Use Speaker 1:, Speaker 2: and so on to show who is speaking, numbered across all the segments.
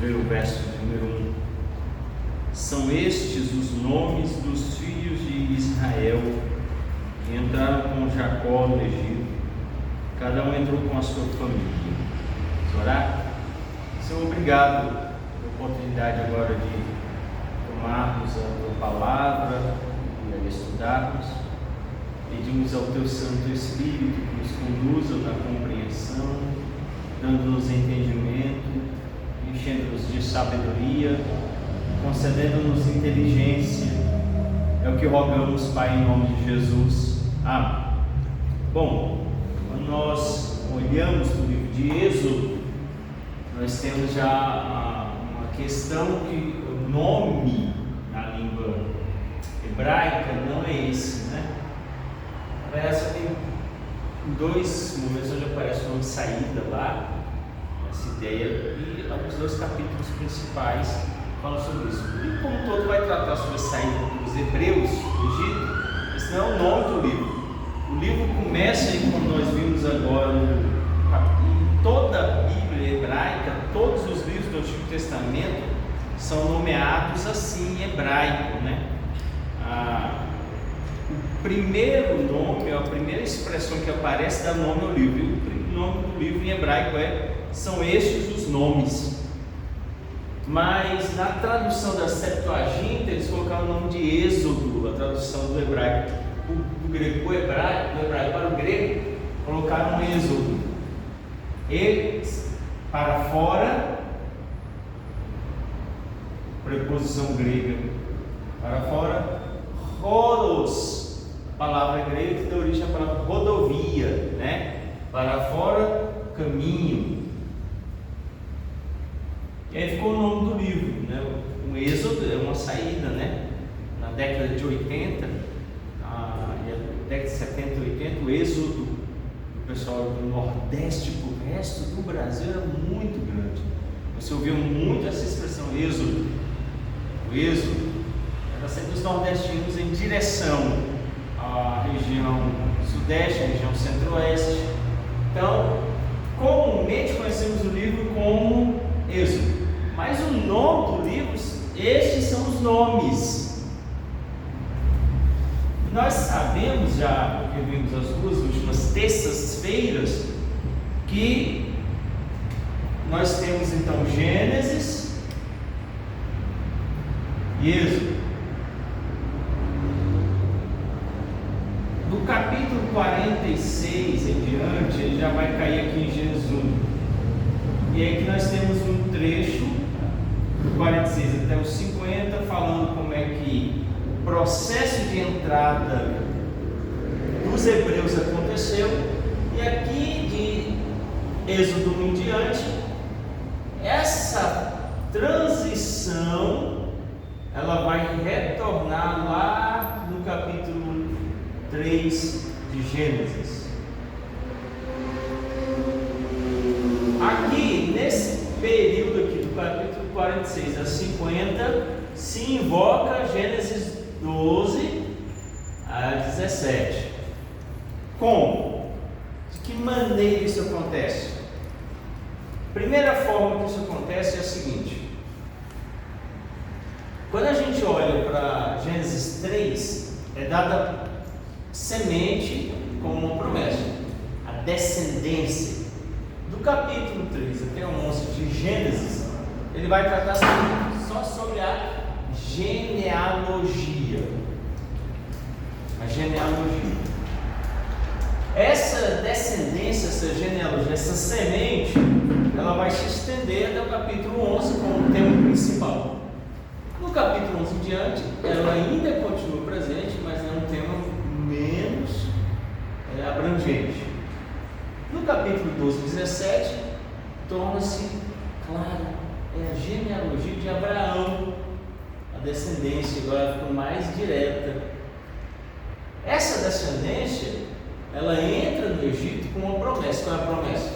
Speaker 1: ler o verso número 1. São estes os nomes dos filhos de Israel que entraram com Jacó no Egito. Cada um entrou com a sua família. Vamos orar? Senhor, obrigado pela oportunidade agora de tomarmos a tua palavra e a estudarmos. Pedimos ao teu Santo Espírito que nos conduza na compreensão, dando-nos entendimento, enchendo-nos de sabedoria, concedendo-nos inteligência. É o que rogamos, Pai, em nome de Jesus. Amém. Bom, quando nós olhamos o livro de Êxodo, nós temos já uma questão que o nome na língua hebraica não é esse, né? Parece que tem dois momentos onde aparece o nome saída lá, essa ideia, e os dois capítulos principais falam sobre isso. O livro como todo vai tratar sobre a saída dos hebreus do Egito. Esse não é o nome do livro. O livro começa aí, como nós vimos agora, em toda a Bíblia hebraica, todos os livros do Antigo Testamento são nomeados assim em hebraico, né? O primeiro nome, a primeira expressão que aparece dá nome ao livro. E o nome do livro em hebraico são estes os nomes. Mas na tradução da Septuaginta eles colocaram o nome de Êxodo, a tradução do hebraico, do hebraico para o grego, colocaram Êxodo. Eles para fora, preposição grega, para fora, Horos, palavra grega que dá origem à palavra rodovia, né? Para fora, caminho. E aí ficou o nome do livro, né? O Êxodo é uma saída, né? Na década de 80, década de 70 e 80, o êxodo do pessoal do Nordeste para o resto do Brasil era muito grande. Você ouviu muito essa expressão, êxodo. O êxodo era sempre os nordestinos em direção à região sudeste, à região centro-oeste. Então, comumente conhecemos o livro como Êxodo, mas o nome do livro, estes são os nomes. Nós sabemos já, porque vimos as duas últimas terças-feiras, que nós temos então Gênesis e Êxodo. Do capítulo 46 em diante, ele já vai cair aqui em Jesus. E aí que nós temos um trecho do 46 até os 50 falando como é que o processo de entrada dos hebreus aconteceu, e aqui de Êxodo em diante, essa transição ela vai retornar lá no capítulo 3 de Gênesis. Aqui, nesse período aqui do capítulo 46 a 50, se invoca Gênesis 12 a 17. Como? De que maneira isso acontece? Primeira forma que isso acontece é a seguinte: quando a gente olha para Gênesis 3, é dada semente como uma promessa, a descendência. Do capítulo 3 até o 11 de Gênesis, ele vai tratar só sobre a genealogia. A genealogia. Essa descendência, essa genealogia, essa semente, ela vai se estender até o capítulo 11 como tema principal. No capítulo 11 em diante, ela ainda continua presente, mas é um tema menos abrangente. No capítulo 12 e 17, torna-se clara, é a genealogia de Abraão, a descendência agora fica mais direta. Essa descendência, ela entra no Egito com uma promessa. Qual é a promessa?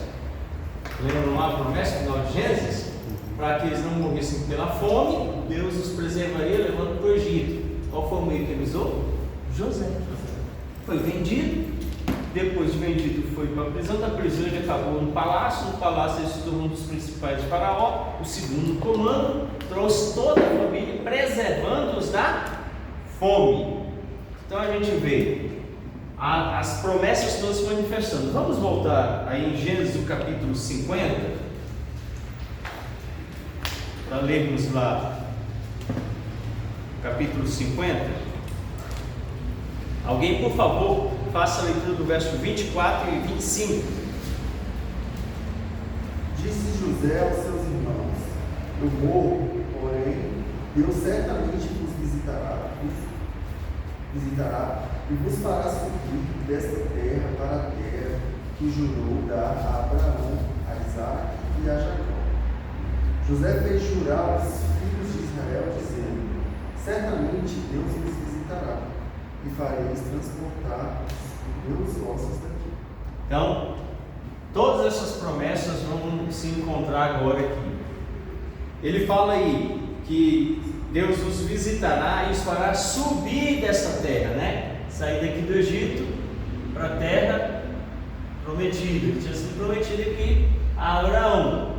Speaker 1: Lembram lá a promessa no final de Gênesis? Para que eles não morressem pela fome, Deus os preservaria levando para o Egito. Qual foi o meio que ele usou? José. Foi vendido, depois de vendido, foi para a prisão. Da prisão ele acabou no palácio ele se tornou um dos principais de Faraó. O segundo comando trouxe toda a família, preservando-os da fome. Então a gente vê as promessas todas se manifestando. Vamos voltar aí em Gênesis, o capítulo 50, para lermos lá, capítulo 50. Alguém, por favor, faça a leitura do verso 24 e 25.
Speaker 2: Disse José aos seus irmãos: eu morro, porém, Deus certamente vos visitará e vos fará subir desta terra para a terra que jurou dar a Abraão, a Isaque e a Jacó. José fez jurar aos filhos de Israel, dizendo: certamente Deus vos visitará e fareis transportar os meus ossos daqui.
Speaker 1: Então, todas essas promessas vão se encontrar agora aqui. Ele fala aí que Deus os visitará e os fará subir dessa terra, né? Sair daqui do Egito para a terra prometida. Ele tinha sido prometido aqui a Abraão.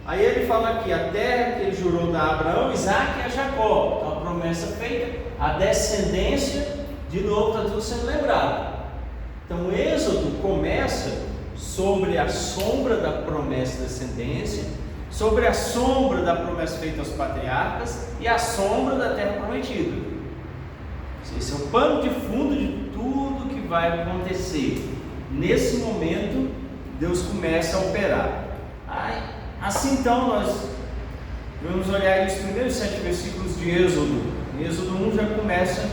Speaker 1: Aí ele fala aqui, a terra que ele jurou dar a Abraão, Isaque e a Jacó. Então a promessa feita, a descendência, de novo está tudo sendo lembrado. Então o Êxodo começa sobre a sombra da promessa da descendência, sobre a sombra da promessa feita aos patriarcas e a sombra da terra prometida. Esse é o pano de fundo de tudo que vai acontecer. Nesse momento, Deus começa a operar. Assim então, nós vamos olhar os primeiros 7 versículos de Êxodo. Em Êxodo 1 já começa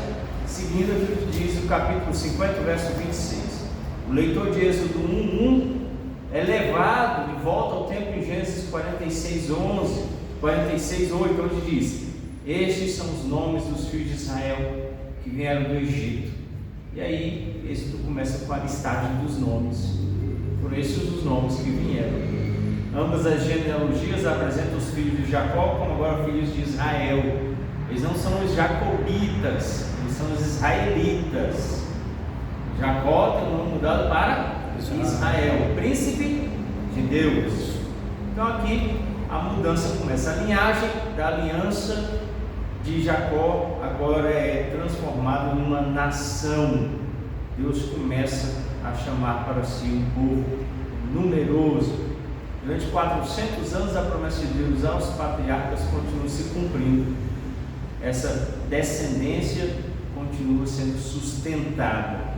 Speaker 1: seguindo o que diz o capítulo 50, verso 26. O leitor de Êxodo 1:1 é levado de volta ao tempo em Gênesis 46:11, 46:8, onde diz: estes são os nomes dos filhos de Israel que vieram do Egito. E aí, Êxodo começa com a listagem dos nomes. Foram esses os nomes que vieram. Ambas as genealogias apresentam os filhos de Jacó como agora filhos de Israel. Eles não são os jacobitas, eles são os israelitas. Jacó tem o nome mudado para Israel, príncipe de Deus. Então aqui a mudança começa. A linhagem da aliança de Jacó agora é transformada numa nação. Deus começa a chamar para si um povo numeroso. Durante 400 anos a promessa de Deus aos patriarcas continua se cumprindo. Essa descendência continua sendo sustentada.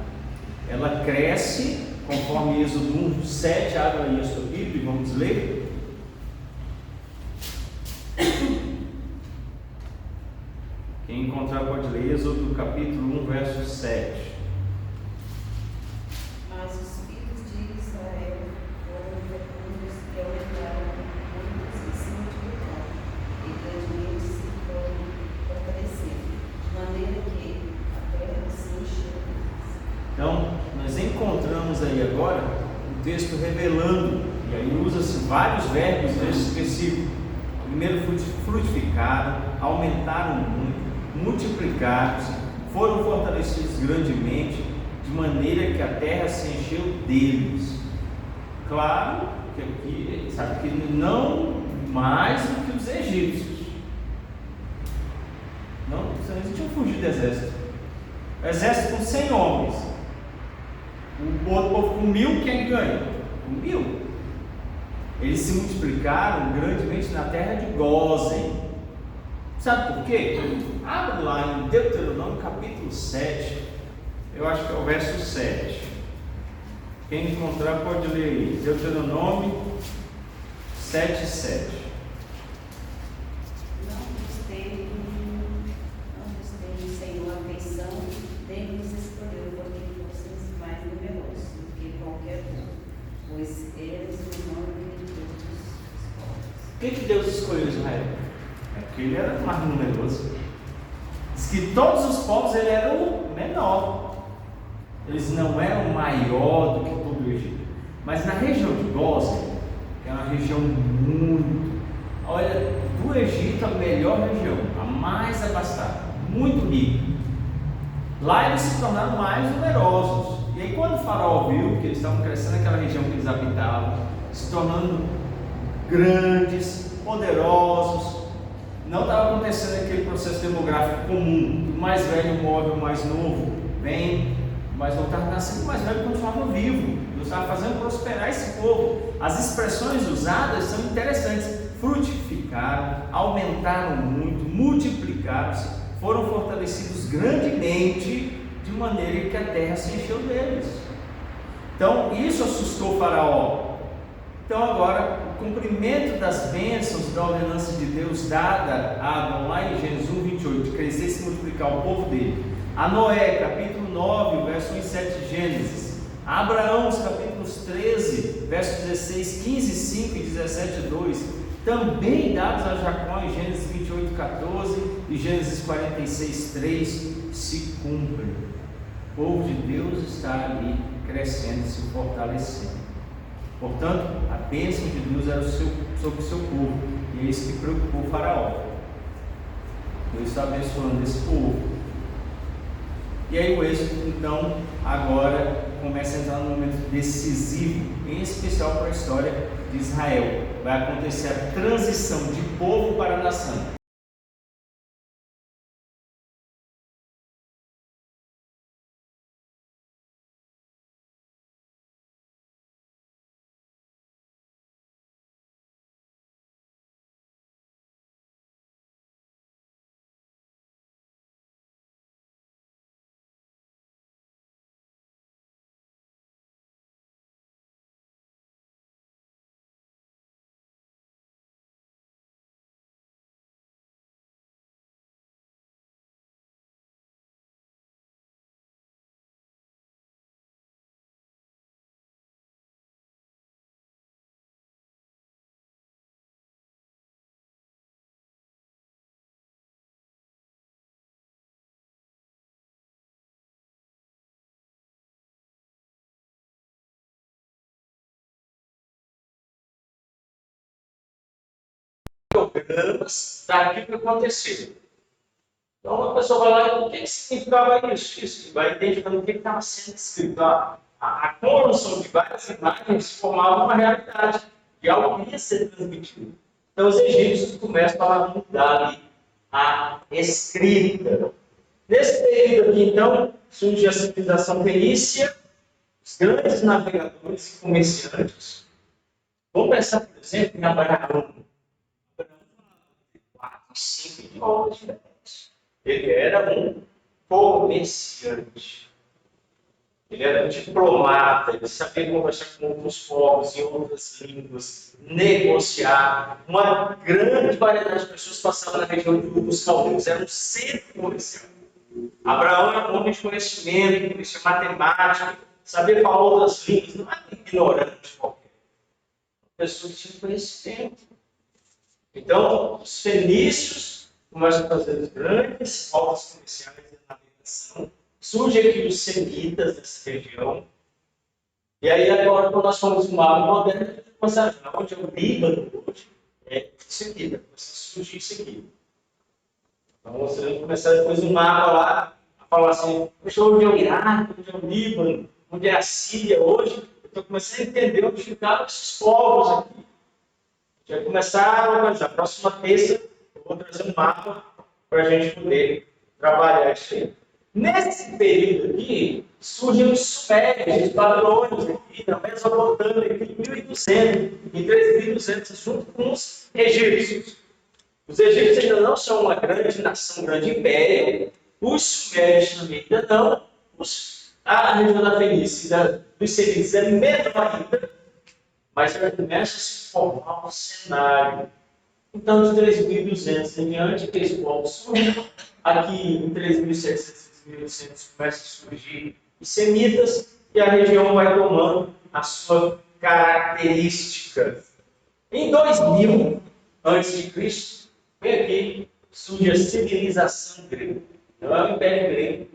Speaker 1: Ela cresce conforme Êxodo 1:7. Abra aí a sua Bíblia e vamos ler. Quem encontrar pode ler Êxodo capítulo 1, verso 7.
Speaker 3: Mas os filhos de Israel foram fecundos e aumentaram muitos e se multiplicaram, e grandemente se foram fortalecendo, de maneira que a terra se encheu deles.
Speaker 1: Então, nós encontramos aí agora um texto revelando, e aí usa-se vários verbos nesse versículo. Primeiro, frutificaram, aumentaram muito, multiplicaram-se, foram fortalecidos grandemente, de maneira que a terra se encheu deles. Claro que aqui, sabe que não mais do que os egípcios. Não, eles tinham fugido do exército. O exército com 100 homens. O outro povo com 1000, quem ganha? Com 1000. Eles se multiplicaram grandemente na terra de Gósen. Sabe por quê? Abre lá em Deuteronômio capítulo 7. Eu acho que é o verso 7. Quem encontrar pode ler aí. Deuteronômio 7:7.
Speaker 3: Não vos teve o Senhor afeição, nem vos escolheu, porque fosseis mais numerosos do que qualquer povo, pois eres o nome de todos os povos.
Speaker 1: Por que Deus escolheu Israel? É porque ele era mais numeroso. Diz que todos os povos ele era o menor. Eles não eram maior do que todo o Egito. Mas na região de Gósen, que é uma região muito, olha, do Egito a melhor região, a mais abastada, muito rica. Lá eles se tornaram mais numerosos. E aí quando o faraó viu que eles estavam crescendo naquela região que eles habitavam, se tornando grandes, poderosos, não estava acontecendo aquele processo demográfico comum, o mais velho morre, o mais novo vem, o mais novo estava nascendo, o mais velho continuava vivo. Deus estava fazendo prosperar esse povo. As expressões usadas são interessantes: frutificaram, aumentaram muito, multiplicaram-se, foram fortalecidos grandemente, de maneira que a terra se encheu deles. Então isso assustou o faraó. Então agora, o cumprimento das bênçãos da ordenança de Deus dada a Adão lá em Gênesis 1:28, de crescer e se multiplicar o povo dele, a Noé, capítulo 9, verso 1 e 7 de Gênesis, a Abraão, os capítulos 13, versos 16, 15, 5 e 17, 2, também dados a Jacó em Gênesis 28, 14 e Gênesis 46, 3, se cumprem. O povo de Deus está ali crescendo e se fortalecendo. Portanto, a bênção de Deus era sobre o seu povo, e é isso que preocupou o faraó. Deus está abençoando esse povo. E aí o êxodo, então, agora começa a entrar num momento decisivo, em especial para a história de Israel. Vai acontecer a transição de povo para a nação. Programas daquilo que aconteceu. Então a pessoa vai lá e o que significava isso? Isso vai identificando o que estava sendo escrito. A conjunção de várias imagens formava uma realidade e algo ia ser transmitido. Então os egípcios começam a mudar ali a escrita. Nesse período aqui, então, surge a civilização fenícia, os grandes navegadores e comerciantes. Vamos pensar, por exemplo, em Abraão. 5 idiomas diferentes. Ele era um comerciante. Ele era um diplomata. Ele sabia conversar com outros povos em outras línguas, negociar. Uma grande variedade de pessoas passavam na região dos caldeus. Era um centro comercial. Abraão era um homem de conhecimento, conhecia matemática, sabia falar outras línguas. Não era um ignorante qualquer. Uma pessoa que tinha conhecimento. Então, os fenícios começam a fazer grandes rotas comerciais de navegação. Surgem aqui os semitas dessa região. E aí, agora, quando nós formos no mar moderno, a gente começa a ver onde é o Líbano hoje. É semita, começa a surgir isso aqui. Então, você vai começar depois no mapa lá, a falar assim: poxa, onde é o Iraque, onde é o Líbano, onde é a Síria hoje. Então, comecei a entender onde ficaram esses povos aqui. Vai começar a organizar. Próxima terça, eu vou trazer um mapa para a gente poder trabalhar isso aí. Nesse período aqui, surgem os sumérios, os babilônios aqui, na Mesopotâmia, aqui, em 1200, em 3200, junto com os egípcios. Os egípcios ainda não são uma grande nação, um grande império. Os sumérios também ainda não. A região da Fenícia, dos semitas, é menos ainda. Mas já começa a se formar um cenário. Então, de 3.200 em diante, aqueles povos surgem. Aqui, em 3.700 e 1.800, começam a surgir os semitas, e a região vai tomando a sua característica. Em 2000 a.C., vem aqui, surge a civilização grega. Não é o Império Grego,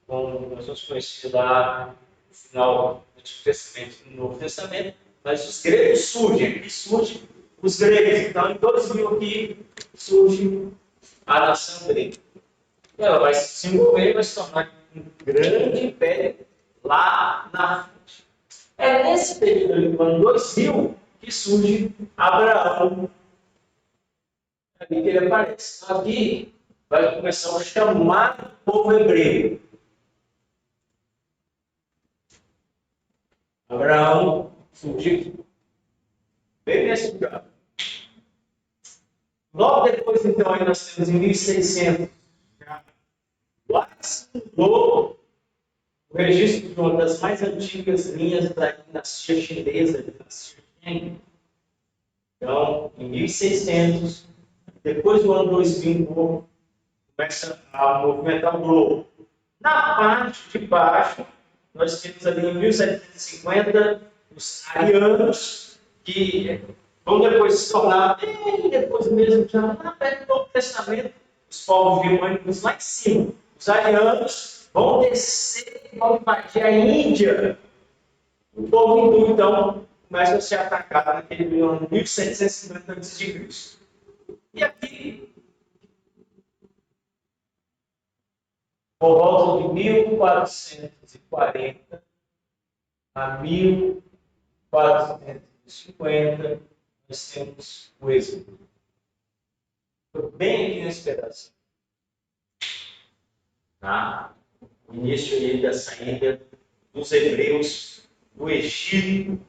Speaker 1: como nós vamos conhecer lá no final do Antigo Testamento e no Novo Testamento. Mas os gregos surgem, aqui surgem os gregos. Então, em 2000 aqui, surge a nação grega. Ela vai se desenvolver, vai se tornar um grande império lá na frente. É nesse período ali do ano 2000 que surge Abraão. Ali que ele aparece. Então, aqui vai começar o chamado do povo hebreu. Abraão surgiu bem nesse lugar. Logo depois, então, aí nós temos em 1600, lá se mudou o registro de uma das mais antigas linhas da dinastia chinesa, de dinastia Shang. Então, em 1600, depois do ano 2000, começa a movimentar o globo. Na parte de baixo, nós temos ali em 1750 os arianos, que vão depois se tornar, bem depois mesmo, já na perto do Novo Testamento, os povos germânicos lá em cima. Os arianos vão descer e vão invadir a Índia. O povo hindu, então, começa a ser atacado naquele ano 1750 a.C. E aqui, por volta de 1440 a 1450, nós temos o êxodo. Estou bem aqui nesse pedaço. Tá? O início aí da saída dos hebreus do Egito.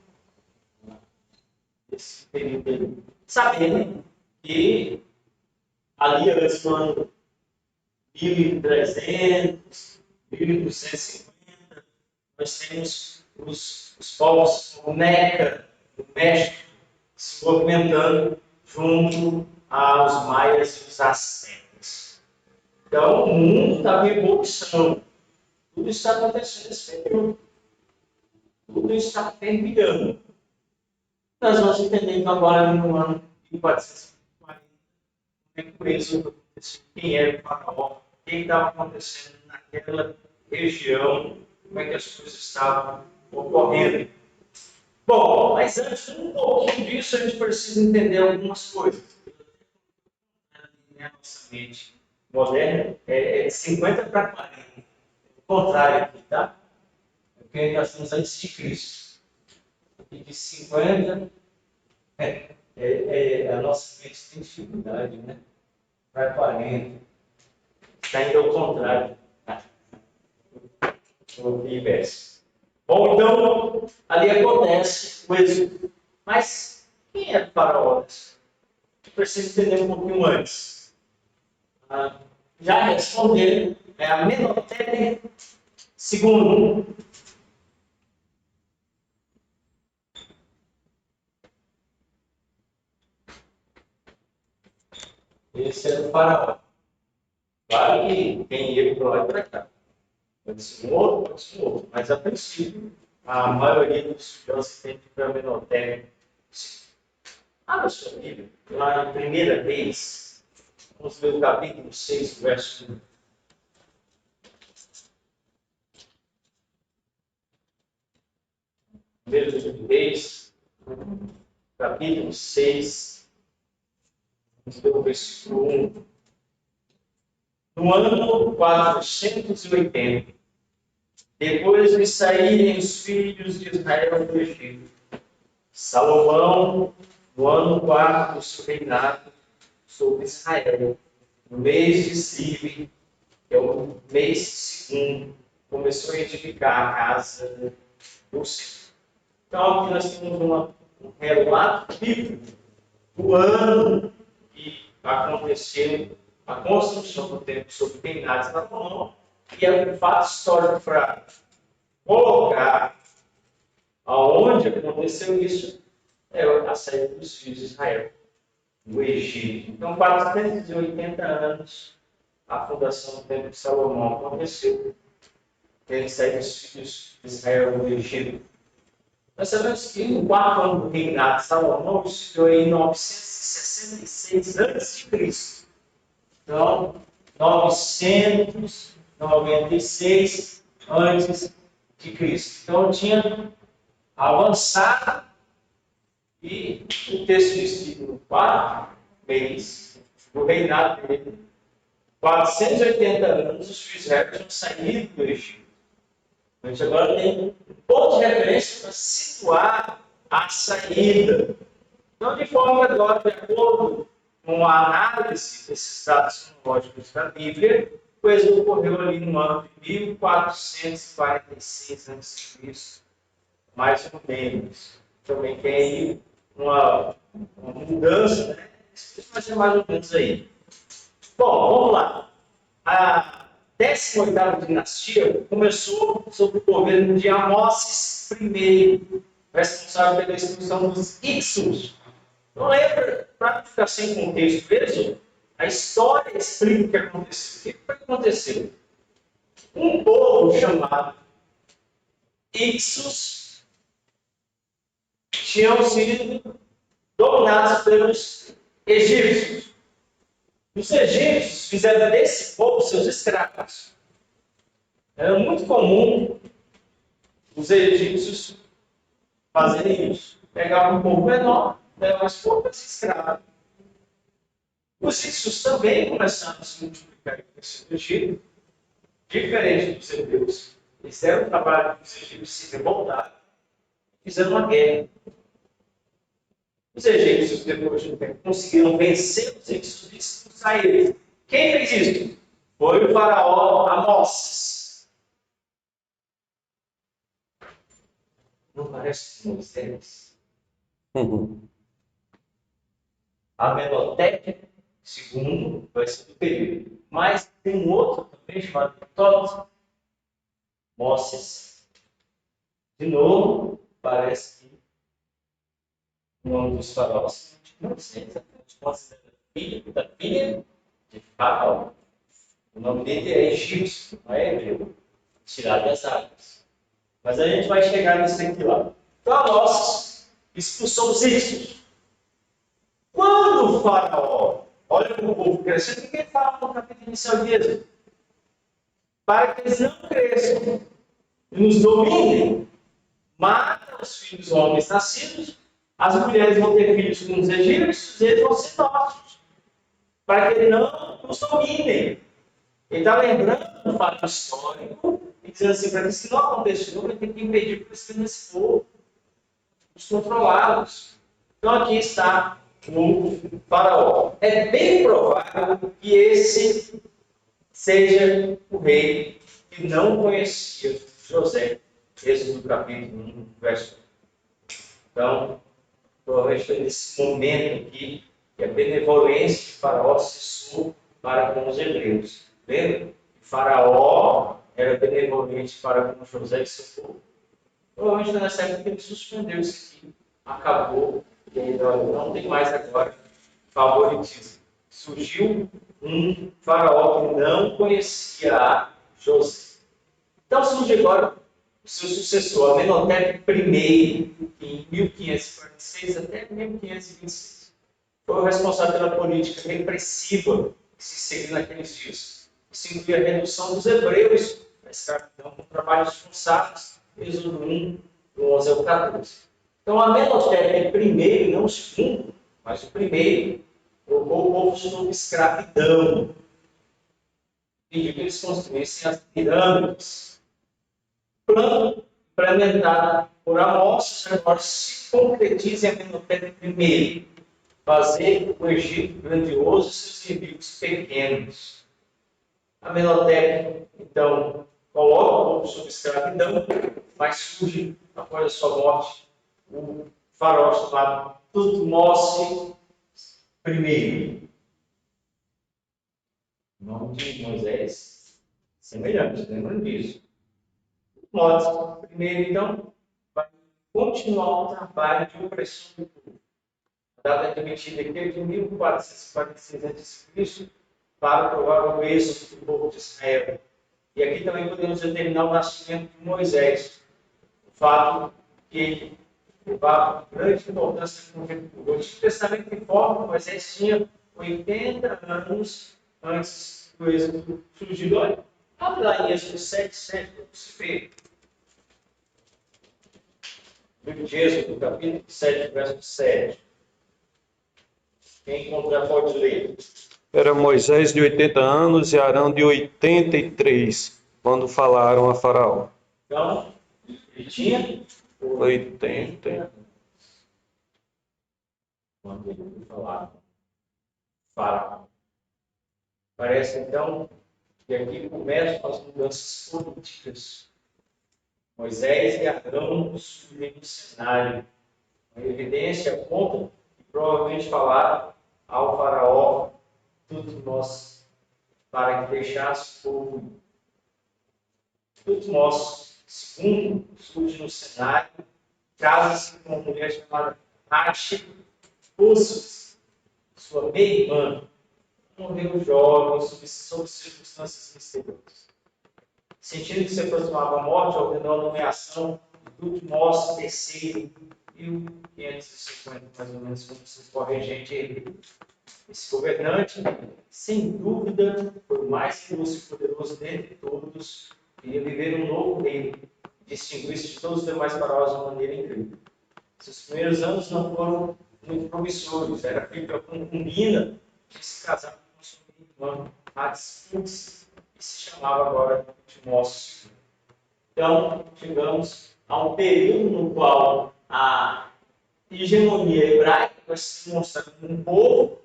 Speaker 1: Esse período aí. Sabendo que ali antes do ano 1300, 1250, nós temos os povos do Meca, do México, se movimentando junto aos maias e os astecas. Então, o mundo estava em evolução. Tudo está acontecendo nesse período. Tudo está fervilhando. Nós vamos entender agora no ano de 1440, como é que quem era o faraó, o que estava acontecendo naquela região, como é que as coisas estavam ocorrendo. Bom, mas antes, um pouquinho disso, a gente precisa entender algumas coisas. A nossa mente moderna é de 50 para 40. O contrário aqui, tá? Porque nós estamos antes de Cristo. E de 50 a nossa mente tem dificuldade, né? Para 40. Está indo ao contrário. O inverso. Bom, então, ali acontece o êxodo. Mas quem é Faraó? Precisa entender um pouquinho antes. Já respondendo, é Amenhotep II. Esse é o faraó. Claro que tem ele para lá e para cá. Pode ser um outro, pode ser um outro. Mas, a princípio, a maioria dos filhos tem que ir para Amenhotep. Abra sua Bíblia, lá em 1 Reis, vamos ver o capítulo 6, verso 1. Primeiro Reis, capítulo 6, vamos ver o versículo 1. No ano 480, depois de saírem os filhos de Israel do Egito, Salomão, no ano 4 do seu reinado sobre Israel, no mês de Sive, que é o mês segundo, começou a edificar a casa do Senhor. Então, aqui nós temos um relato bíblico do ano que aconteceu a construção do templo sob o reinado de Salomão, e é um fato histórico para colocar aonde aconteceu isso, é a saída dos filhos de Israel do Egito. Então, 480 anos, a fundação do templo de Salomão aconteceu, tendo saído os filhos de Israel do Egito. Nós sabemos que no 4º ano do reinado de Salomão, isso foi em 966 a.C. Então, 996 antes de Cristo. Então, tinha avançado e o texto diz que no 4º mês do reinado dele, 480 anos, os filhos de Israel tinham saído do Egito. A gente agora tem um ponto de referência para situar a saída. Então, de forma agora, de acordo com a análise desses dados cronológicos da Bíblia, o êxodo ocorreu ali no ano de 1446 a.C., mais ou menos. Também tem aí uma mudança, né? Isso vai ser mais ou menos aí. Bom, vamos lá. A 18ª dinastia começou sob o governo de Amós I, responsável pela expulsão dos Ixos. Não lembra, para ficar sem contexto mesmo, a história explica o que aconteceu. O que foi que aconteceu? Um povo chamado Ixos tinham sido dominados pelos egípcios. Os egípcios fizeram desse povo seus escravos. Era muito comum os egípcios fazerem isso. Pegavam um povo menor, levavam esse povo para ser escravo. Os egípcios também começaram a se multiplicar no Egito, diferente dos hebreus. Eles deram o trabalho dos egípcios se revoltaram, fizeram uma guerra. Os egípcios, depois de um tempo, conseguiram vencer os egípcios e expulsar eles. Quem fez isso? Foi o faraó Amós. Não parece Moisés? Amenhotep II vai ser do período. Mas tem um outro também chamado Tutmoses. De novo, parece que o nome dos faraós não sei, filho da filha de Faraó. O nome dele é egípcio, não é hebreu. Tirado das águas. Mas a gente vai chegar nisso aqui lá. Então, Amós expulsou os egípcios. Quando o faraó olha para o povo crescendo, o que ele fala no capítulo inicial de Êxodo? Para que eles não cresçam e nos dominem, mata os filhos homens nascidos, as mulheres vão ter filhos com os egípcios, eles vão ser nossos, para que não nos dominem. Ele está lembrando um fato histórico e dizendo assim, para que isso não aconteça de novo, ele tem que impedir o crescimento desse povo, os controlados. Então aqui está o faraó. É bem provável que esse seja o rei que não conhecia José. Êxodo capítulo 1, verso 1. Então, provavelmente foi nesse momento aqui que a benevolência de Faraó cessou para com os hebreus. Lembra? Faraó era benevolente para com José e seu povo. Provavelmente foi nessa época que ele suspendeu isso aqui. Acabou. E aí não tem mais agora favoritismo. Surgiu um faraó que não conhecia José. Então surge agora o seu sucessor, Amenhotep I, em 1546 até 1526. Foi o responsável pela política repressiva que se seguiu naqueles dias. Isso inclui a redução dos hebreus da escravidão com trabalhos forçados, Êxodo 1, do 11 ao 14. Então, Amenhotep I, não o segundo, mas o primeiro, colocou o povo sob escravidão. Pediu que eles construíssem as pirâmides. O plano implementado por Amós agora se concretiza em Amenhotep I. Fazer o Egito grandioso e seus inimigos pequenos. Amenhotep, então, coloca o povo sob escravidão, mas surge, após a sua morte, o faraó chamado Tutmoses I. O nome de Moisés, semelhante, lembrando disso. Tutmoses I, então, vai continuar o trabalho de opressão do povo. A data admitida aqui é de 1446 a.C., para o provável êxodo do povo de Israel. E aqui também podemos determinar o nascimento de Moisés. O fato que ele levava grande importância no Antigo Testamento informa que Moisés tinha 80 anos antes do êxodo surgir. Olha, abre lá em Êxodo 7, para você ver. Livro de Êxodo, capítulo 7, verso 7. Quem encontrar pode ler.
Speaker 4: Era Moisés de 80 anos e Arão de 83, quando falaram a Faraó.
Speaker 1: Então, ele tinha 80. Quando ele foi falar, Faraó. Parece então que aqui começam as mudanças políticas. Moisés e Arão surgem no cenário. A evidência aponta que provavelmente falaram ao faraó Tutmós para que deixasse o povo ir. Tutmós II surge no cenário, casa-se com uma mulher chamada Hatshepsut, sua meia-irmã. Morreu jovem, sob circunstâncias misteriosas. Sentindo que se aproximava a morte, ordenou a nomeação de Tutmós III, 1550, mais ou menos, como se for regente herdeiro. Esse governante, sem dúvida, foi o mais ilustre e poderoso dentre todos, e ia viver um novo reino, distinguir-se de todos os demais faraós de maneira incrível. Seus primeiros anos não foram muito promissores. Era filho de uma concubina que se casava com sua irmã, Hatshepsut, que se chamava agora Tutmós. Então, chegamos a um período no qual a hegemonia hebraica vai se mostrar como um povo.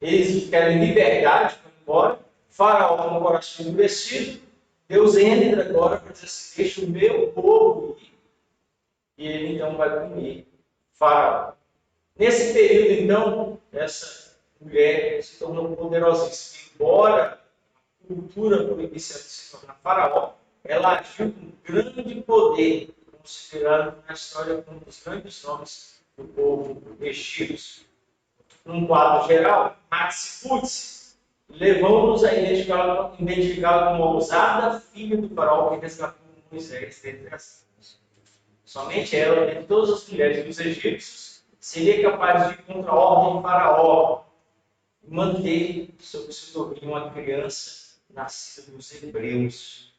Speaker 1: Eles querem liberdade para ir embora. Faraó com o coração endurecido. Deus entra agora para dizer assim: deixa o meu povo ir. E ele então vai punir Faraó. Nesse período, então, essa mulher se tornou poderosíssima. Embora a cultura proibisse de se tornar Faraó, ela agiu com grande poder, considerado na história um dos grandes nomes do povo egípcio. Num quadro geral, Hatshepsut levou-nos a identificá-la como a ousada filha do faraó que resgatou Moisés dentre as tribos. Somente ela, dentre todas as mulheres dos egípcios, seria capaz de ir contra a ordem de faraó e manter sob seu domínio uma criança nascida dos hebreus.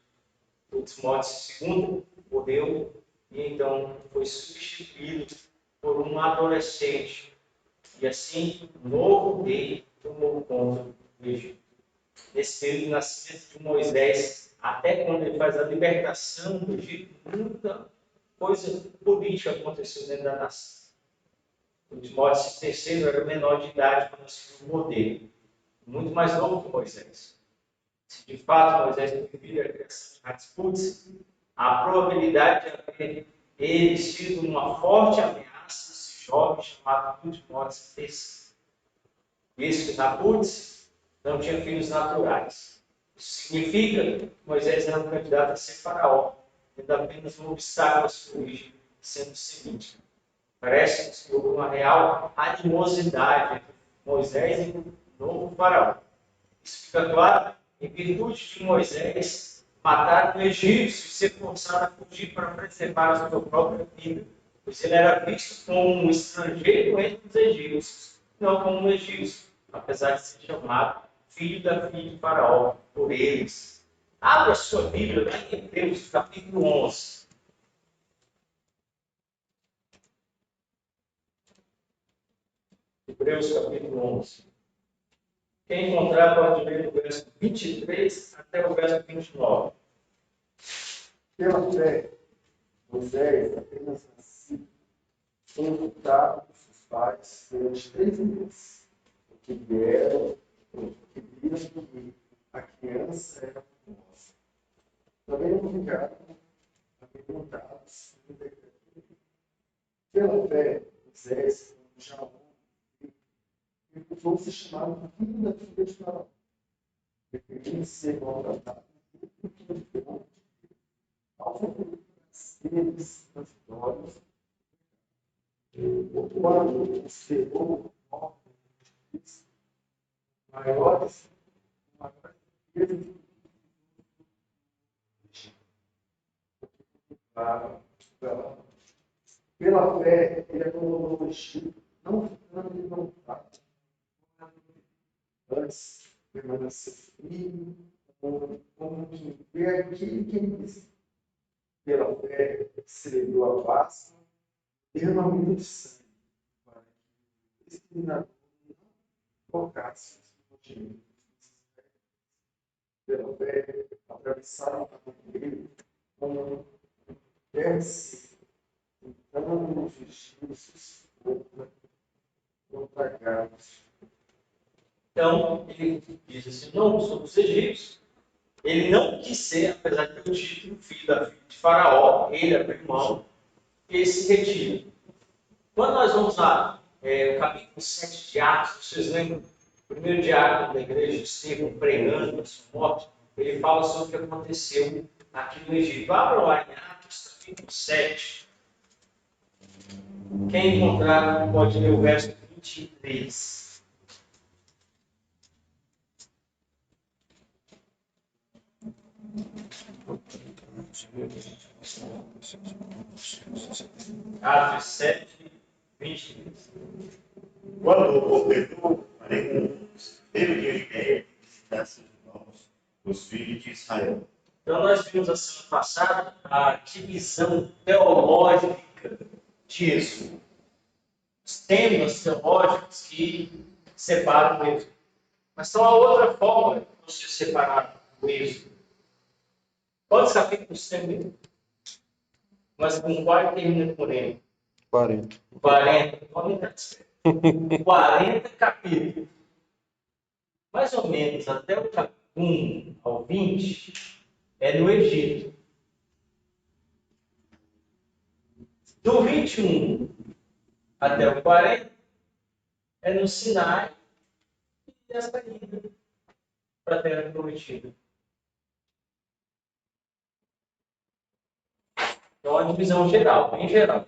Speaker 1: Tutmós II morreu e então foi substituído por um adolescente. E assim, o novo rei tomou conta do Egito. Nesse período do nascimento de Moisés, até quando ele faz a libertação do Egito, muita coisa política aconteceu dentro da nação. O Timóteo III era menor de idade quando assumiu o poder, muito mais novo que Moisés. Se de fato Moisés teve a criação de Hatshepsut, a probabilidade de haver ele sido uma forte ameaça desse jovem chamado Tutmós III. Visto que Hatshepsut não tinha filhos naturais. Isso significa que Moisés era um candidato a ser faraó, tendo apenas um obstáculo à sua origem, sendo semítico. Parece que houve uma real animosidade entre Moisés e o novo faraó. Isso fica claro em virtude de Moisés matar um egípcio e ser forçado a fugir para preservar a sua própria vida, pois ele era visto como um estrangeiro entre os egípcios, não como um egípcio, apesar de ser chamado filho da filha de faraó por eles. Abra sua Bíblia lá em Hebreus, capítulo 11. Hebreus capítulo 11. Quem encontrar pode ler do verso 23 até o verso 29.
Speaker 2: Pela fé, Moisés, apenas nascido, foi ocultado por seus pais durante 3 meses, porque viram que a criança era formosa. Também não ficaram amedrontados no decreto. Pela fé, Moisés, já recusou ser chamado filho da filha de Faraó, preferindo ser maltratado ao eles nas glórias. Quando esperou maiores pela fé, ele abandonou o Egito, não ficando implantado. Antes, permaneceu firme, como que vê aquele que ele disse. Pela fé, celebrou a Páscoa, derramamento de sangue, para que o exterminador não tocasse os primogênitos. Pela fé, atravessaram a cadeira com Desce, então os egípcios contra Gades.
Speaker 1: Então, ele diz assim, não, sobre os egípcios. Ele não quis ser, apesar de ter o título, filho da filha de Faraó, ele abriu mão, e ele se retira. Quando nós vamos lá, o capítulo 7 de Atos, vocês lembram? O primeiro diácono da igreja, Estevão, pregando a sua morte, ele fala sobre o que aconteceu aqui no Egito. Abra lá em Atos, capítulo 7. Quem encontrar pode ler o verso 23. Atos 7, 23.
Speaker 4: Quando completou 40 anos, teve de ideia de visitar seus irmãos, os filhos de Israel.
Speaker 1: Então, nós vimos a semana passada a divisão teológica de Êxodo. Os temas teológicos que separam o Êxodo. Mas só há outra forma de você separar o Êxodo. Quantos capítulos tem? Mas com qual termina com ele?
Speaker 5: 40.
Speaker 1: 40. 40 capítulos. Mais ou menos até o capítulo 1 ao 20 é no Egito. Do 21 até o 40 é no Sinai e essa ida para a Terra Prometida. Então, a divisão geral, bem geral.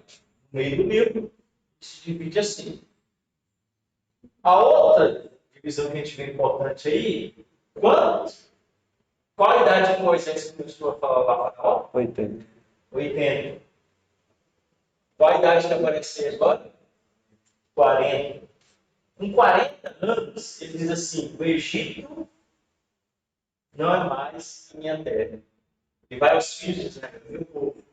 Speaker 1: No meio do livro, se divide assim. A outra divisão que a gente vê importante aí, qual a idade de Moisés começou a falar lá para
Speaker 5: 80.
Speaker 1: 80. Qual a idade que apareceu agora? 40. Com 40 anos, ele diz assim, o Egito não é mais minha terra. Ele vai aos filhos de Israel, meu povo.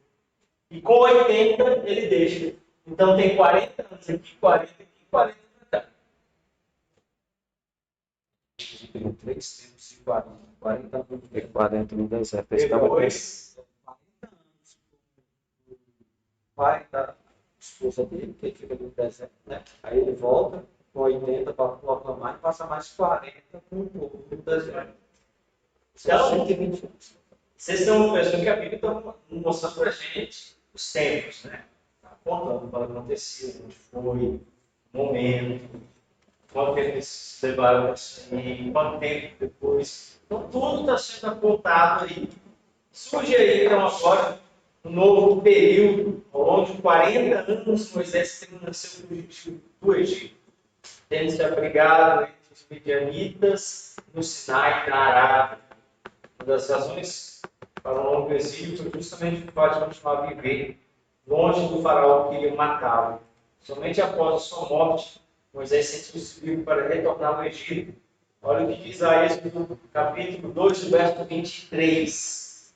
Speaker 1: E com 80 ele deixa. Então tem 40 anos aqui, 40 aqui, 40 para cá.
Speaker 5: Tem 3 tempos e 40. 40 anos. 40 no deserto. Esse cara
Speaker 1: Depois,
Speaker 5: 40 anos. O pai da esposa dele, que ele fica no deserto, né? Aí ele volta com 80 para proclamar e passa mais 40 com o povo no deserto.
Speaker 1: Então,
Speaker 5: 120 anos.
Speaker 1: vocês estão pensando que a Bíblia está mostrando para a gente os tempos, né? Está apontando para acontecer, onde foi, o momento, quanto tempo eles levaram para sair, quanto tempo depois. Então, tudo está sendo apontado aí. Surge aí, então, agora, um novo período, ao longo de 40 anos, Moisés termina seu fugitivo do Egito, tendo se abrigado entre os midianitas no Sinai da Arábia. Uma das razões para o longo exílio foi justamente o fato de continuar a viver longe do faraó que queria matá-lo. Somente após a sua morte, Moisés sentiu-se livre para retornar ao Egito. Olha o que diz a Êxodo, capítulo 2, verso 23.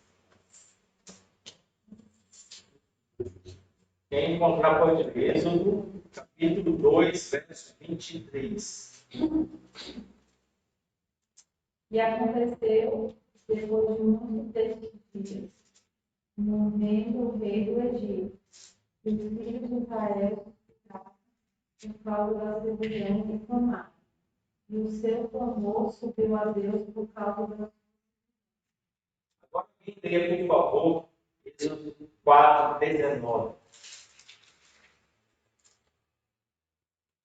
Speaker 1: Quem encontrar pode ler. Êxodo, capítulo 2, verso 23.
Speaker 6: E aconteceu, depois de muitos destes dias, morrendo o rei do Egito, e os filhos de Israel ficaram por causa da rebelião que tomaram. E o seu clamor subiu a Deus por causa da.
Speaker 1: Agora, quem lê, por favor, Êxodo 4, 19.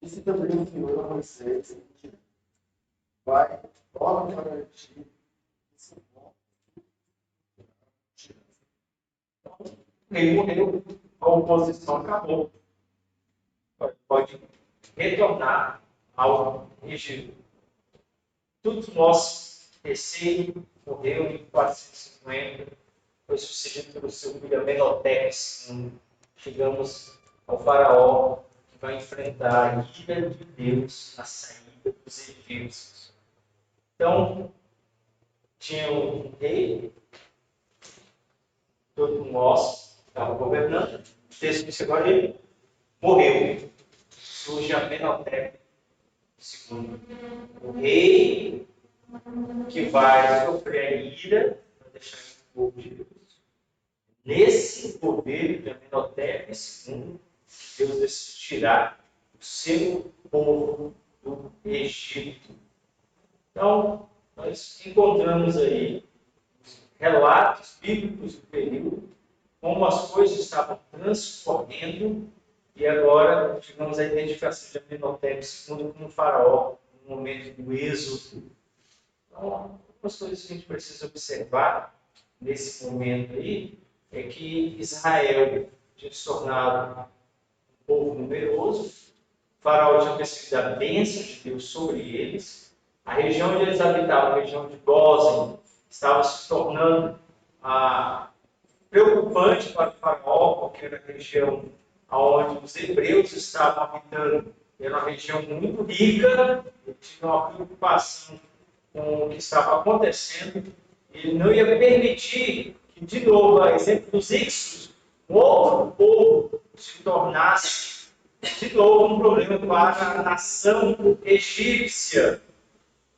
Speaker 2: Disse também o Senhor a Moisés: vai, torna para ti esse povo.
Speaker 1: Ele morreu, a oposição acabou. Pode retornar ao Egito. Tudo nosso terceiro morreu em 450, foi sucedido pelo seu filho Amenhotep II. Chegamos ao faraó que vai enfrentar a ira de Deus na saída dos egípcios. Então, tinha um rei, todo nós estava governando, o texto disse agora ele morreu. Surge Amenhotep II, o rei que vai sofrer a ira para deixar o povo de Deus.
Speaker 5: nesse governo de Amenhotep II, Deus decidiu tirar o seu povo do Egito. Então, nós encontramos aí relatos bíblicos do período, como as coisas estavam transcorrendo, e agora tivemos a identificação de Amenhotep II como faraó no momento do êxodo. Então, algumas coisas que a gente precisa observar nesse momento aí é que Israel tinha se tornado um povo numeroso, o faraó tinha recebido a bênção de Deus sobre eles, a região onde eles habitavam, a região de Gósen, estava se tornando preocupante para o faraó, porque era a região onde os hebreus estavam habitando. Era uma região muito rica, ele tinha uma preocupação com o que estava acontecendo. Ele não ia permitir que, de novo, a exemplo dos Ixos, um outro povo se tornasse, de novo, um problema para a nação egípcia.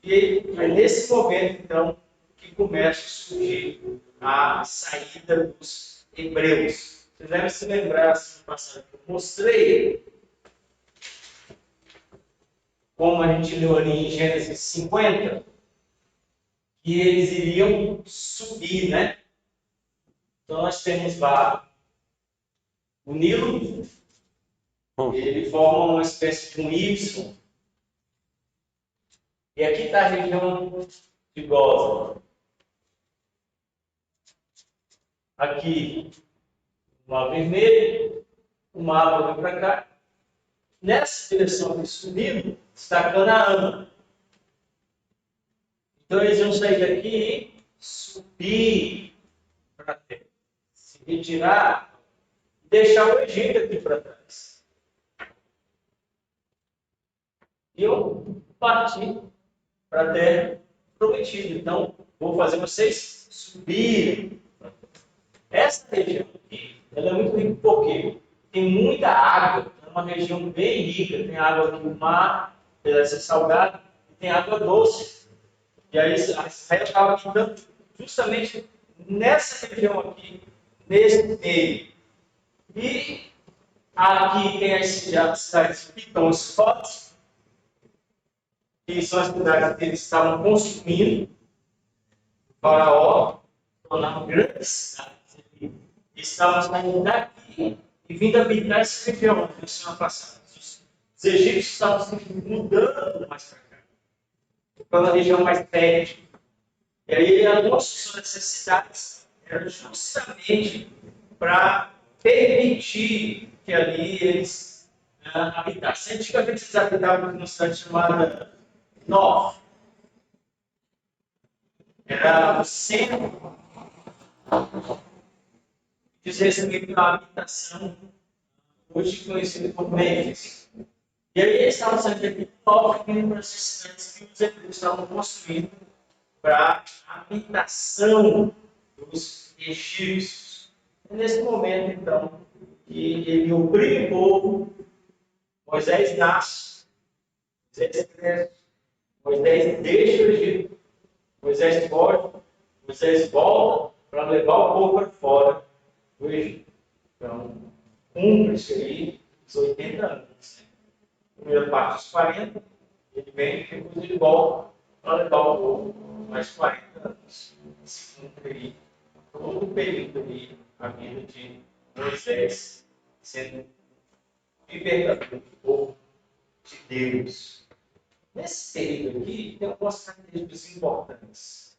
Speaker 5: E é nesse momento, então, que começa a surgir a saída dos hebreus. Vocês devem se lembrar, semana passada, que eu mostrei como a gente leu ali em Gênesis 50, que eles iriam subir, né? Então nós temos lá o Nilo, ele forma uma espécie de um Y. E aqui está a região de Gósen. Aqui, o mar vermelho, o mapa vem para cá. Nessa direção de subindo, está Canaã. Então eles iam sair daqui e subir para a terra, se retirar e deixar o Egito aqui para trás. Iam partir para a terra prometida. Então, vou fazer vocês subirem. Essa região aqui, ela é muito rica porque tem muita água. É uma região bem rica. Tem água aqui no mar, apesar de ser salgada, e tem água doce. E aí Israel estava habitando justamente nessa região aqui, nesse meio. E aqui tem as cidades Pitom e Sfot, que são as cidades que eles estavam construindo. O faraó tornaram grandes cidades. Estavam saindo daqui e vindo habitar essa região onde eles tinham passado. Os egípcios estavam se mudando mais para cá, para uma região mais fértil. E aí a construção dessas cidades era justamente para permitir que ali eles habitassem. Antigamente eles habitavam numa cidade chamada Nor. Era o centro. Diz respeito à habitação, hoje conhecida como Mênfis. E aí eles estavam saindo daqui vindo para essas cidades que os hebreus estavam construindo para a habitação dos egípcios. É nesse momento, então, que ele oprime o povo, Moisés nasce, Moisés cresce, Moisés deixa o Egito, Moisés foge, Moisés volta para levar o povo para fora do Egito. Então, cumpre-se aí os 80 anos. Né? Primeira parte dos 40, ele vem e depois ele volta para levar o povo mais 40 anos. Se cumpre aí todo o período aí, a vida de Moisés sendo libertador do povo de Deus. Nesse período aqui, tem algumas características importantes.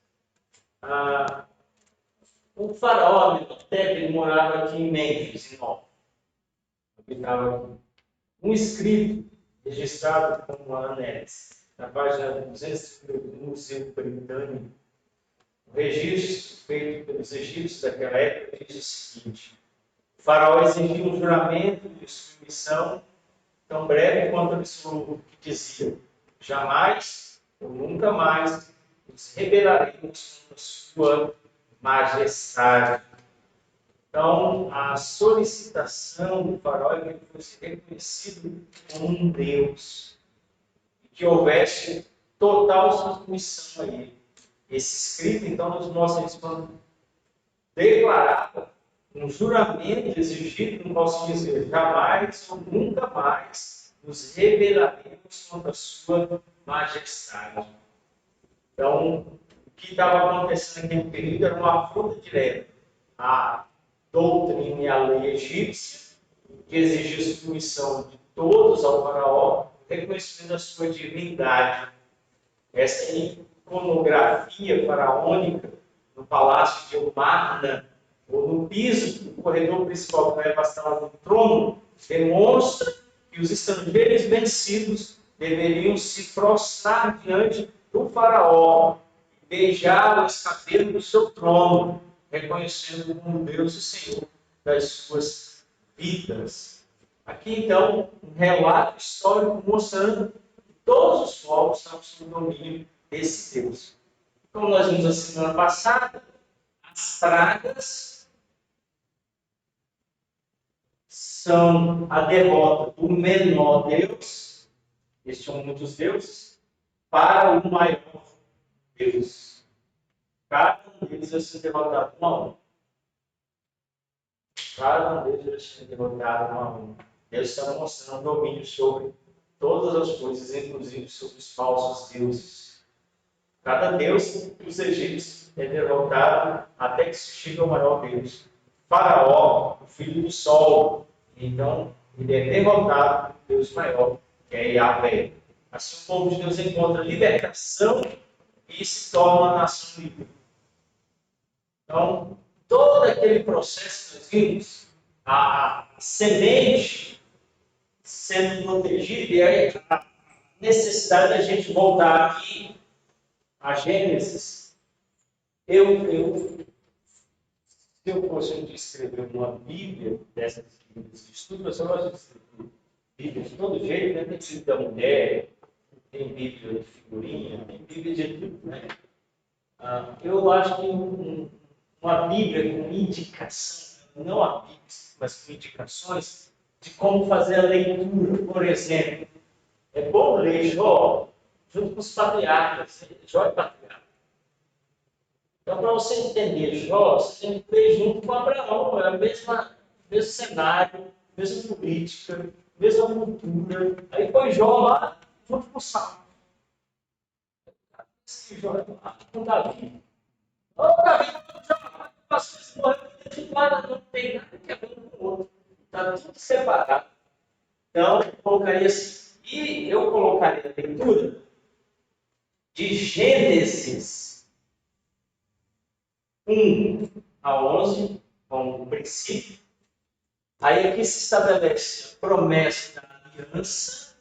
Speaker 5: O faraó Amenhotep morava aqui em Mênfis, em Nova. Habitava aqui. Um escrito registrado como Anex, na página 200 do Museu Britânico, o registro feito pelos egípcios daquela época diz o seguinte: o faraó exigia um juramento de submissão tão breve quanto absoluto, que dizia: jamais ou nunca mais nos rebelaremos contra sua majestade. Então, a solicitação do faraó é que ele fosse reconhecido como um Deus e que houvesse total submissão a ele. Esse escrito, então, nos mostra isso quando declarava um juramento exigido, não posso dizer jamais ou nunca mais nos rebelaremos contra a sua majestade. Então, o que estava acontecendo naquele período era uma afronta direta à doutrina e à lei egípcia, que exigia submissão de todos ao faraó, reconhecimento da sua divindade. Essa iconografia faraônica no palácio de Amarna, ou no piso do corredor principal que leva ao trono, demonstra que os estrangeiros vencidos deveriam se prostrar diante do faraó e beijar o escabelo do seu trono, reconhecendo como Deus e Senhor das suas vidas. Aqui, então, um relato histórico mostrando que todos os povos estavam sob o domínio desse Deus. Como nós vimos na semana passada, as pragas são a derrota do menor Deus, eles tinham muitos deuses, para o maior Deus. Cada um deles vai ser derrotado um a um. Cada um deles vai ser derrotado um a um. Deus está mostrando domínio sobre todas as coisas, inclusive sobre os falsos deuses. Cada deus dos egípcios é derrotado até que se chegue ao maior Deus. Faraó, o filho do sol. Então, ele é derrotado pelo Deus maior, que é Yahvé. Assim, o povo de Deus encontra libertação e se torna uma nação livre. Então, todo aquele processo que nós vimos, a semente sendo protegida, e aí a necessidade da gente voltar aqui a Gênesis. Se eu fosse escrever uma Bíblia dessas Bíblias de estudo, eu só gosto de escrever Bíblia de todo jeito, né? Tem Bíblia da mulher, tem Bíblia de figurinha, tem Bíblia de tudo, né? Eu acho que uma Bíblia com indicação, não a Bíblia, mas com indicações de como fazer a leitura. Por exemplo, é bom ler Jó junto com os patriarcas, Jó e patriarca. Então, para você entender Jó, você tem que ler junto com Abraão, é o mesmo cenário, mesma política, mesma cultura. Aí põe Jó lá junto com o Salmo. Jó lá com Davi. Davi pastor morreu de lado, não tem nada que é um com o outro. Está tudo separado. Então, eu colocaria assim. E eu colocaria a leitura de Gênesis 1 a 11, como princípio. Aí aqui se estabelece a promessa da aliança,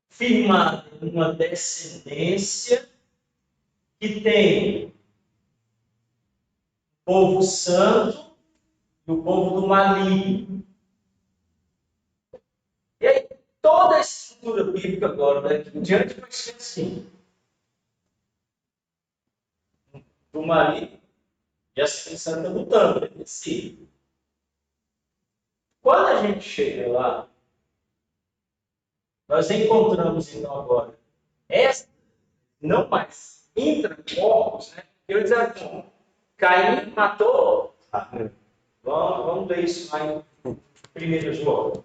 Speaker 5: firmada em uma descendência que tem o povo santo e o povo do maligno. E aí, toda a estrutura bíblica agora, daqui em diante, vai ser assim. Do maligno e a santa lutando entre si. Quando a gente chega lá, nós encontramos então agora essa, não mais intra-corpos, né? Eu ia dizer assim, Caim matou. Vamos ver isso lá em 1 João.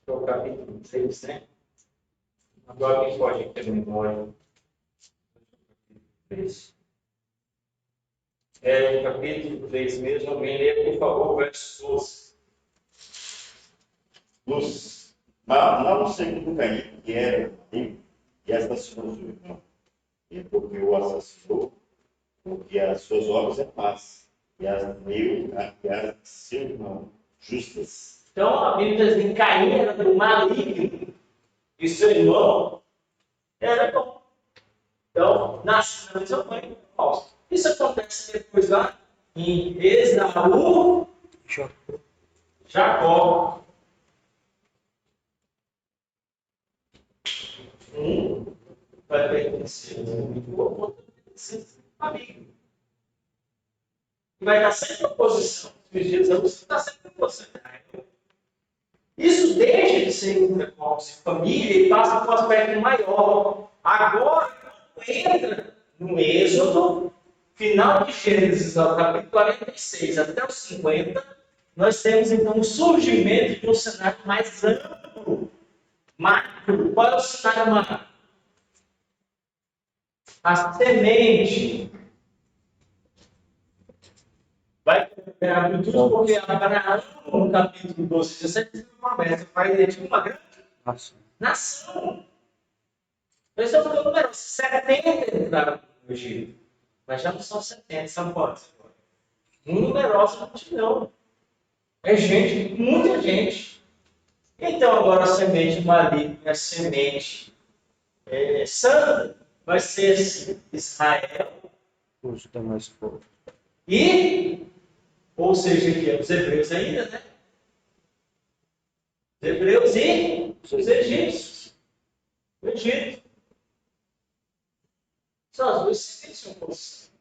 Speaker 5: O capítulo 6, né? Agora quem pode ter memória? É o capítulo 3 mesmo. Alguém lê, por favor, o verso 12.
Speaker 4: Mas não segundo Caim, que era amigo, e assassinou seu irmão. E porque o assassinou, porque as suas obras é paz, e as deu a seu irmão justas.
Speaker 5: Então, a Bíblia diz que Caim era do maligno e seu irmão era bom. Então, nasceu de sua mãe falsa. Isso acontece depois lá em Esaú, Jacó. Um vai pertencer ao amigo, o outro vai pertencer ao amigo. E vai estar sempre em oposição. Os dias está sempre em oposição. Isso deixa de ser intercorpos e família e passa para um aspecto maior. Agora, entra no Êxodo, final de Gênesis, no capítulo 46 até o 50, nós temos então o surgimento de um cenário mais amplo, macro. Qual é o cenário macro? A semente vai abrir tudo, porque Abraão, no capítulo 12, 17, tem uma promessa, vai ter uma grande nação. Esse é o número 70 entraram no Egito. Mas já não são 70, são quantos? Numerosa multidão. É gente, muita gente. Então agora a semente maligna, a semente santa, vai ser Israel.
Speaker 7: Hoje está mais forte.
Speaker 5: E, ou seja, aqui é os hebreus ainda, né? Os hebreus e os egípcios. O Egito. São as duas sementes que são posições.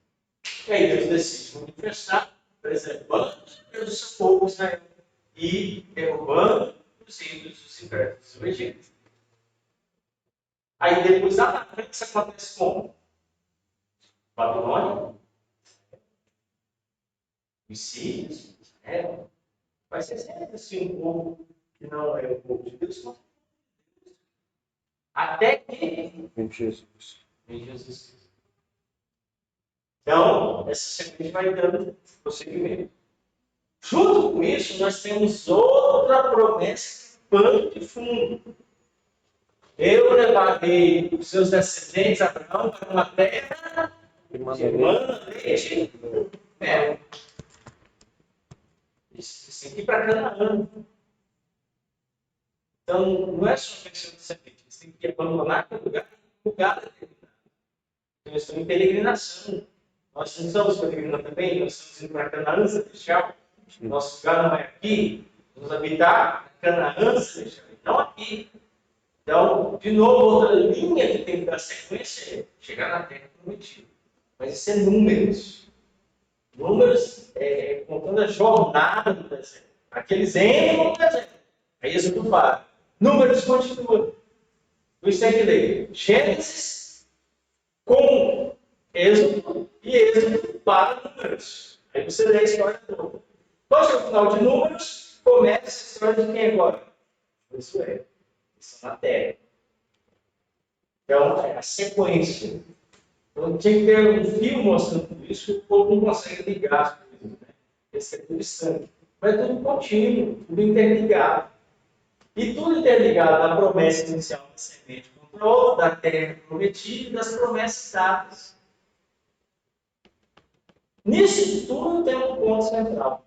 Speaker 5: E aí Deus decide manifestar, preservando o seu povo Israel e derrubando os ídolos, os invernos do Egito. Aí depois, lá na frente, isso acontece como? Babilônia, os sírios, Israel. Vai ser sempre assim um povo que não é o povo de Deus, mas até que
Speaker 7: Em Jesus.
Speaker 5: vem Jesus. Então, essa sequência vai dando prosseguimento. Junto com isso, nós temos outra promessa, pano de fundo. Eu levarei os seus descendentes, Abraão, para uma terra que emana leite e mel. Isso aqui para Canaã. Então, não é só questão de semente. Você tem que abandonar aquele lugar determinado. Então, estamos em peregrinação. Nós não estamos peregrinando também, nós estamos indo para Canaã celestial. Nosso lugar não é aqui. Vamos habitar na Canaã celestial, não aqui. Então, de novo, outra linha que tem que dar sequência é chegar na terra prometida. Mas isso é números. Números contando a jornada do deserto. Aqueles entram no deserto. Aí Êxodo para. Números continua. Por isso tem que ler Gênesis com Êxodo e Êxodo para Números. Aí você lê a história toda. Quando chega o final de Números, começa a história de quem agora? Josué. Isso é na terra. Então, é a sequência. Então, tinha que ter um fio mostrando tudo isso, que o povo não consegue ligar as coisas, né? Esse é tudo distante. Mas é tudo contínuo, tudo interligado. E tudo interligado na promessa inicial da semente contra outra, da terra prometida e das promessas dadas. Nisso tudo tem um ponto central.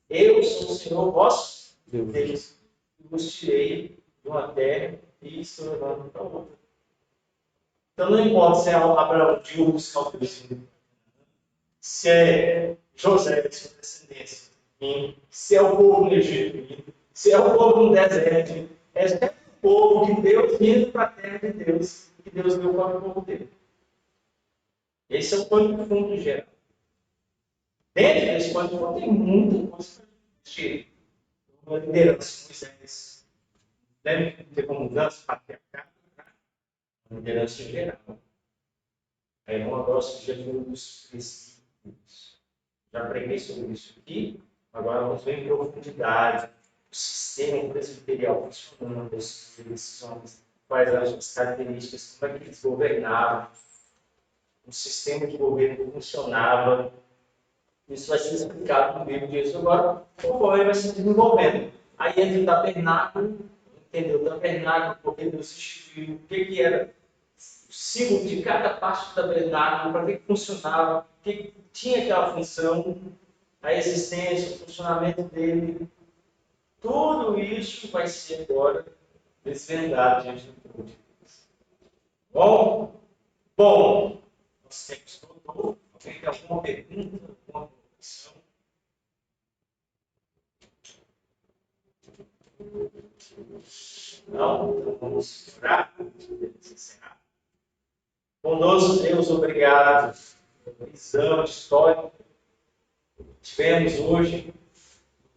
Speaker 5: Eu sou o Senhor vosso Deus, que vos tirei de uma terra e estou levando para outra. Então não importa se é Abraão de Urs, se é José de sua descendência, se é o povo no Egito, se é o povo no deserto, é sempre o povo que Deus vindo para a terra de Deus, que Deus deu para o povo dele. Esse é o pano de fundo geral. Dentro desse pano de fundo tem muita coisa para discutir. Uma liderança, Moisés. Deve ter como mudança patriarcal, uma liderança geral. Aí eu gosto de Jesus princípios. Já preguei sobre isso aqui, agora vamos ver em profundidade o sistema presbiterial funcionando, as decisões, quais eram as características, como é que eles governavam, o sistema de governo funcionava. Isso vai ser explicado no livro de Êxodo agora, conforme vai se desenvolvendo. Aí entra o tabernáculo, entendeu? O tabernáculo, porque Deus instituiu, o que era o símbolo de cada parte do tabernáculo, para que funcionava, o que tinha aquela função, a existência, o funcionamento dele. Tudo isso vai ser agora desvendado diante do povo de Deus. Bom, nós temos todo. Alguém tem alguma pergunta, alguma colocação? Não? Então vamos orar. Encerrar. Bondoso Deus, obrigado pela visão histórica que tivemos hoje.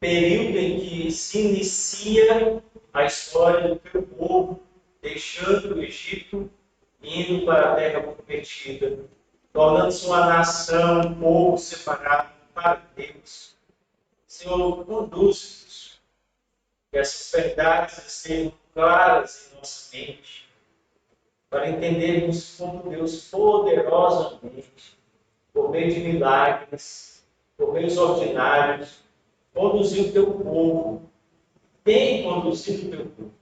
Speaker 5: período em que se inicia a história do teu povo, deixando o Egito, indo para a terra prometida, tornando-se uma nação, um povo separado para Deus. Senhor, conduz-nos, que essas verdades estejam claras em nossa mente, para entendermos como Deus poderosamente, por meio de milagres, por meios ordinários, conduziu o teu povo, tem conduzido o teu povo.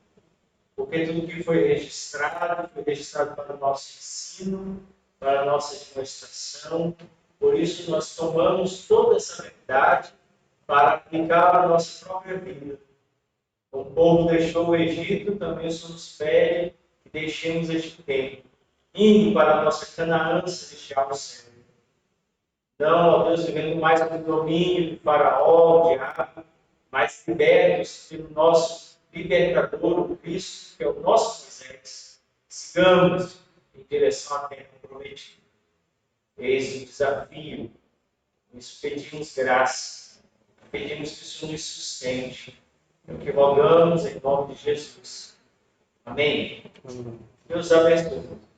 Speaker 5: Porque tudo que foi registrado para o nosso ensino, para a nossa demonstração. Por isso, nós tomamos toda essa verdade para aplicar a nossa própria vida. O povo deixou o Egito, também o Senhor nos pede que deixemos este tempo, indo para a nossa Canaã celestial no céu. Não, ó Deus, vivendo mais no domínio de Faraó, de Diabo, mas libertos pelo nosso libertador, o Cristo, que é o nosso Moisés. Sigamos em direção à terra prometida. Eis o desafio. Nos pedimos graça, pedimos que o Senhor nos sustente. É o que rogamos em nome de Jesus. Amém? Deus abençoe.